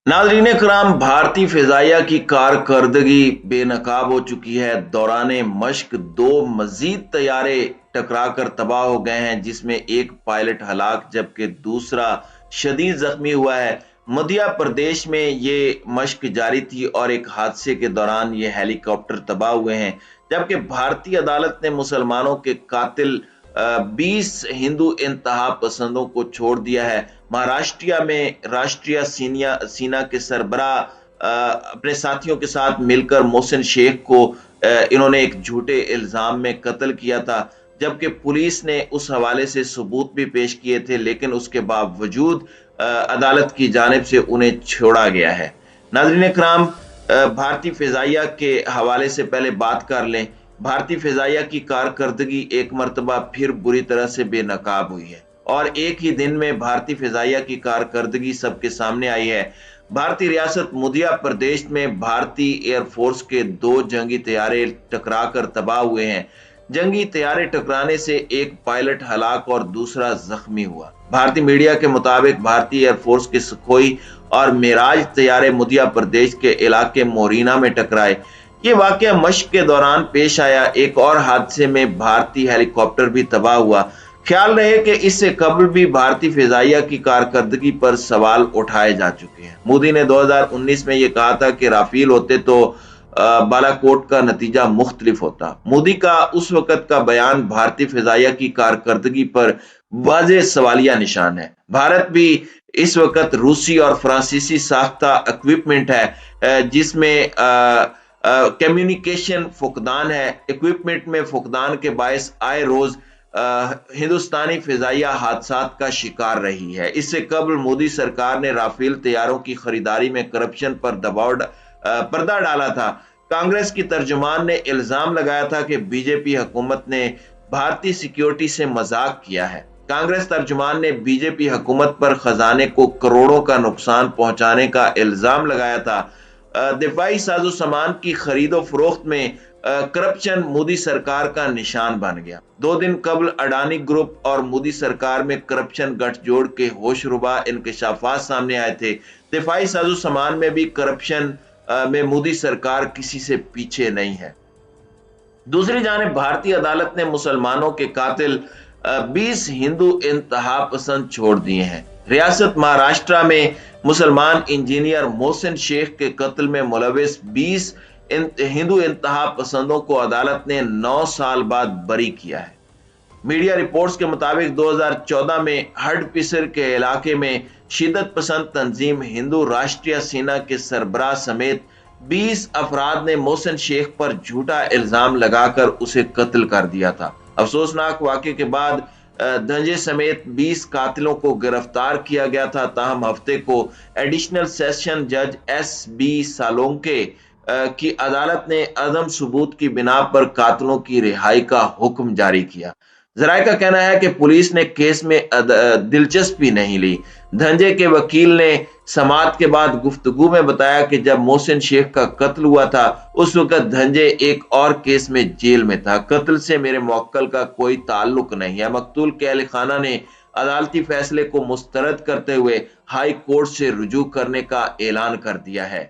नाज़रीन कराम, भारतीय फिजाइया की कारकर्दगी बेनकाब हो चुकी है। दौरान मश्क दो मजीद तैयारे टकरा कर तबाह हो गए हैं, जिसमें एक पायलट हलाक जबकि दूसरा शदीद जख्मी हुआ है। मध्य प्रदेश में ये मश्क जारी थी और एक हादसे के दौरान ये हेलीकॉप्टर तबाह हुए हैं, जबकि भारतीय अदालत ने मुसलमानों के कातिल 20 हिंदू इंतहा पसंदों को छोड़ दिया है। महाराष्ट्र में राष्ट्रीय सीना के सरबराह अपने साथियों के साथ मिलकर मोहसिन शेख को इन्होंने एक झूठे इल्जाम में कत्ल किया था, जबकि पुलिस ने उस हवाले से सबूत भी पेश किए थे, लेकिन उसके बावजूद अदालत की जानिब से उन्हें छोड़ा गया है। नाज़रीन कराम, भारतीय फिजाइया के हवाले से पहले बात कर लें। भारतीय फिजाइया की कारकर्दगी एक मरतबा फिर बुरी तरह से बेनकाब हुई है और एक ही दिन में भारतीय फिजाइया की कारकर्दगी सबके सामने आई है। भारतीय रियासत मध्य प्रदेश में भारतीय एयरफोर्स के 2 जंगी तैयारे टकरा कर तबाह हुए हैं। जंगी तैयारे टकराने से एक पायलट हलाक और दूसरा जख्मी हुआ। भारतीय मीडिया के मुताबिक भारतीय एयरफोर्स के सुखोई और मेराज तैयारे मध्य प्रदेश के इलाके मोरीना में टकराए। ये वाकया मश्क के दौरान पेश आया। एक और हादसे में भारतीय हेलीकॉप्टर भी तबाह हुआ। ख्याल रहे कि इससे कबल भी भारतीय फिजाइया की कारकर्दगी पर सवाल उठाए जा चुके हैं। मोदी ने 2019 में यह कहा था कि राफेल होते तो बालाकोट का नतीजा मुख्तलिफ होता। मोदी का उस वक्त का बयान भारतीय फिजाइया की कारकर्दगी पर वाज़ेह सवालिया निशान है। भारत भी इस वक्त रूसी और फ्रांसीसी साख्ता इक्विपमेंट है, जिसमें कम्युनिकेशन फुकदान है। इक्विपमेंट में फुकदान के बायस आए रोज हिंदुस्तानी फिजाइया हादसात का शिकार रही है। इससे कबल मोदी सरकार ने राफेल तैयारों की खरीदारी में करप्शन पर पर्दा डाला था। कांग्रेस की तर्जुमान ने इल्जाम लगाया था कि बीजेपी हुकूमत ने भारतीय सिक्योरिटी से मजाक किया है। कांग्रेस तर्जुमान ने बीजेपी हुकूमत पर खजाने को करोड़ों का नुकसान पहुंचाने का इल्जाम लगाया था। दिफाई साजो सामान की खरीदो फरोख्त में करप्शन मोदी सरकार का निशान बन गया। 2 दिन कबल अडानी ग्रुप और मोदी सरकार में करप्शन गठजोड़ के होशरुबा इंकशाफात सामने आए थे। दिफाई साजो सामान में भी करप्शन में मोदी सरकार किसी से पीछे नहीं है। दूसरी जानिब भारतीय अदालत ने मुसलमानों के कातिल 20 हिंदू इंतहा पसंद छोड़ दिए हैं। रियासत महाराष्ट्र में मुसलमान इंजीनियर मोहसिन शेख के कत्ल में मुलविस 20 हिंदू इंतहा पसंदों को अदालत ने 9 साल बाद बरी किया है। मीडिया रिपोर्ट्स के मुताबिक 2014 में हडपिसर के इलाके में शिदत पसंद तंजीम हिंदू राष्ट्रीय सेना के सरबराह समेत 20 अफराद ने मोहसिन शेख पर झूठा इल्जाम लगाकर उसे कत्ल कर दिया था। अफसोसनाक वाक़े के बाद धंजे समेत 20 कातिलों को गिरफ्तार किया गया था। ताहम हफ्ते को एडिशनल सेशन जज SB सालोंके की अदालत ने अदम सबूत की बिना पर कातिलों की रिहाई का हुक्म जारी किया। जराये का कहना है कि पुलिस ने केस में दिलचस्पी नहीं ली। धंजे के वकील ने समाअत के बाद गुफ्तगू में बताया कि जब मोहसिन शेख का कत्ल हुआ था उस वक्त धंजे एक और केस में जेल में था। कत्ल से मेरे मुवक्किल का कोई ताल्लुक नहीं है। मकतूल के अहल खाना ने अदालती फैसले को मुस्तरद करते हुए हाई कोर्ट से रुजू करने का ऐलान कर दिया है।